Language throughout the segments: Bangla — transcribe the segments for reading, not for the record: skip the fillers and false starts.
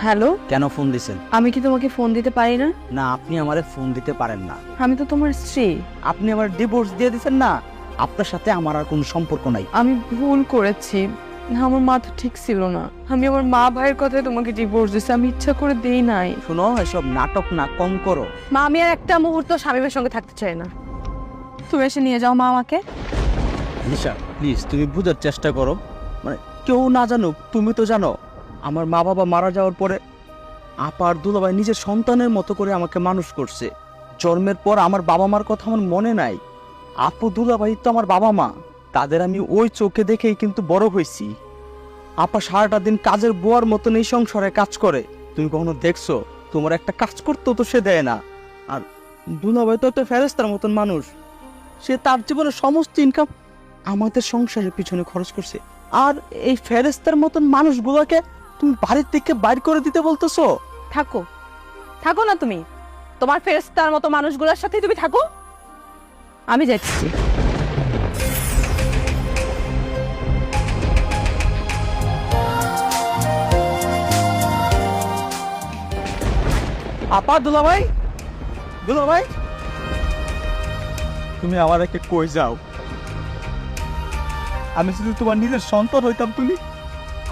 হ্যালো, কেন ফোন দিছেন? আমি কি তোমাকে ফোন দিতে পারি না? না, আপনি আমারে ফোন দিতে পারেন না। আমি তো তোমার স্ত্রী। আপনি আমার ডিভোর্স দিয়ে দিছেন না, আপনার সাথে আমার আর কোনো সম্পর্ক নাই। আমি ভুল করেছি, আমার মাথা ঠিক ছিল না। আমি আমার মা ভাইয়ের কথায় তোমাকে ডিভোর্স দিছি, আমি ইচ্ছা করে দেই নাই। শুনো, এসব নাটক না কম করো। মা, আমি আর একটা মুহূর্ত স্বামীর সঙ্গে থাকতে চাই না। তুমি এসে নিয়ে যাও মা আমাকে। নিশা প্লিজ, তুমি বুঝার চেষ্টা করো। মানে কেউ না জানুক, তুমি তো জানো আমার মা বাবা মারা যাওয়ার পরে আপার দুলাভাই নিজের সন্তানের মতো করে আমাকে মানুষ করছে। জন্মের পর আমার বাবা মার কথা আমার মনে নাই। আপু দুলাভাই তো আমার বাবা মা, তাদের আমি ওই চোখে দেখেই কিন্তু বড় হয়েছি। আপা সারাটা দিন কাজের বুয়ার মতন এই সংসারে কাজ করে। তুমি কখনো দেখছো তোমার একটা কাজ করতেও তো সে দেয় না? আর দুলাভাই তো একটা ফেরেস্তার মতন মানুষ, সে তার জীবনের সমস্ত ইনকাম আমাদের সংসারের পিছনে খরচ করছে। আর এই ফেরেস্তার মতন মানুষগুলোকে তুমি বাড়ির থেকে বাইর করে দিতে বলতেছো? থাকো, থাকো না তুমি তোমার ফেরেশতার মতো মানুষগুলোর সাথে তুমি থাকো। আমি যাচ্ছি। আপা দুলাভাই, দুলাভাই তুমি আমার একে কই যাও? আমি যদি তোমার নিজের সন্তান হইতাম, তুমি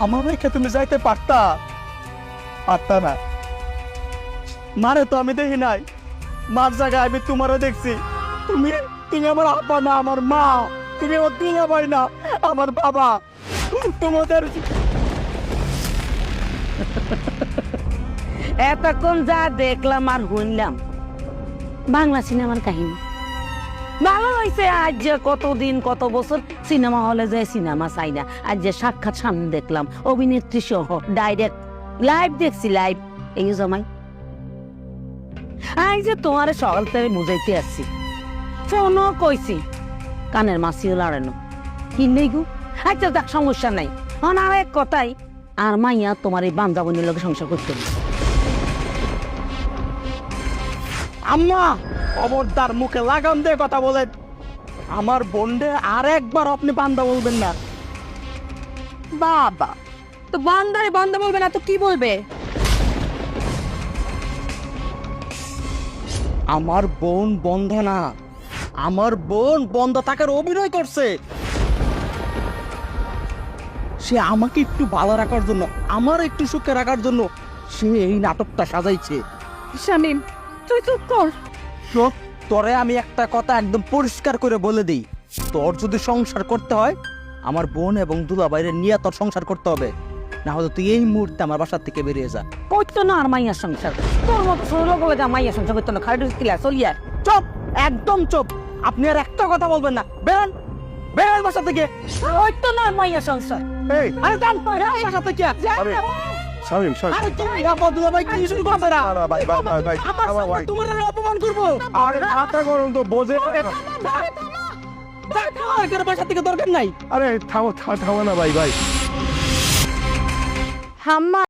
আমার রেখে তুমি যাইতে পারতা না। মারে তো আমি দেখি নাই, মার জায়গায় আমি তোমারও দেখছি। তুমি তুমি আমার আপা না, আমার মা। তুমি আমার দুলাভাই না, আমার বাবা। তোমাদের এতক্ষণ যা দেখলাম আর শুনলাম বাংলা সিনেমার কাহিনী। ভালো হয়েছে, আজ যে কতদিন কত বছর সিনেমা হলে যায় সিনেমা চাই না, আজ যে সাক্ষাৎ সামনে দেখলাম অভিনেত্রী সহ ডাইরেক্ট লাইভ দেখছি, লাইভ। এই জমাই আই যে তোমার সকাল থেকে বুঝাইতে আসছি, ফোনও কইছি, কানের মাসিও লাড়ানো কিনলেই গু। আচ্ছা দেখ, সমস্যা নাই। আর এক কথাই, আর মাইয়া তোমার এই বান্ধবনীর লোক সংসার করতে হবে। আম্মা, খবরদার মুখে লাগাম দিয়ে কথা বলেন। আমার বোনডে আর একবার আপনি বান্দা বলবেন না। বাবা, তো বান্দারে বান্দা বলবে না তো কি বলবে? আমার বোন বন্ধা না, আমার বোন বন্ধা থাকার অভিনয় করছে। সে আমাকে একটু ভালো রাখার জন্য, আমার একটু সুখে রাখার জন্য সে এই নাটকটা সাজাইছে। শামিম, তুই চুপ কর। শোন, তোরে আমি একটা কথা একদম পরিষ্কার করে বলে দিই, তোর যদি সংসার করতে হয় আমার বোন এবং দুলাভাইরে নিয়ে তোর সংসার করতে হবে, না হলে তুই এই মুহূর্তে আমার বাসার থেকে বেরিয়ে যা। করতো না আর মাইয়ার সংসার, তোর মতো ষোলো বলে যা মাইয়ার সংসার করতো না, খালি কিলা চলিয়া। চুপ, একদম চুপ। আপনি আর একটা কথা বলবেন না। বেরোন, বেরোন বাসা থেকে। করতো না আর মাইয়ার সংসার। এই, আরে যান বাসা থেকে। শামিম আরে তুমি আপা দুলাভাই কি শুরু করছে না? ভাই আমার সামনে তোমার আর অপমান করবো? আরে মাথা গরম তো বোঝে। আমার বাসা থেকে দরকার নাই। আরে থামো থামো না ভাই। হাম্মা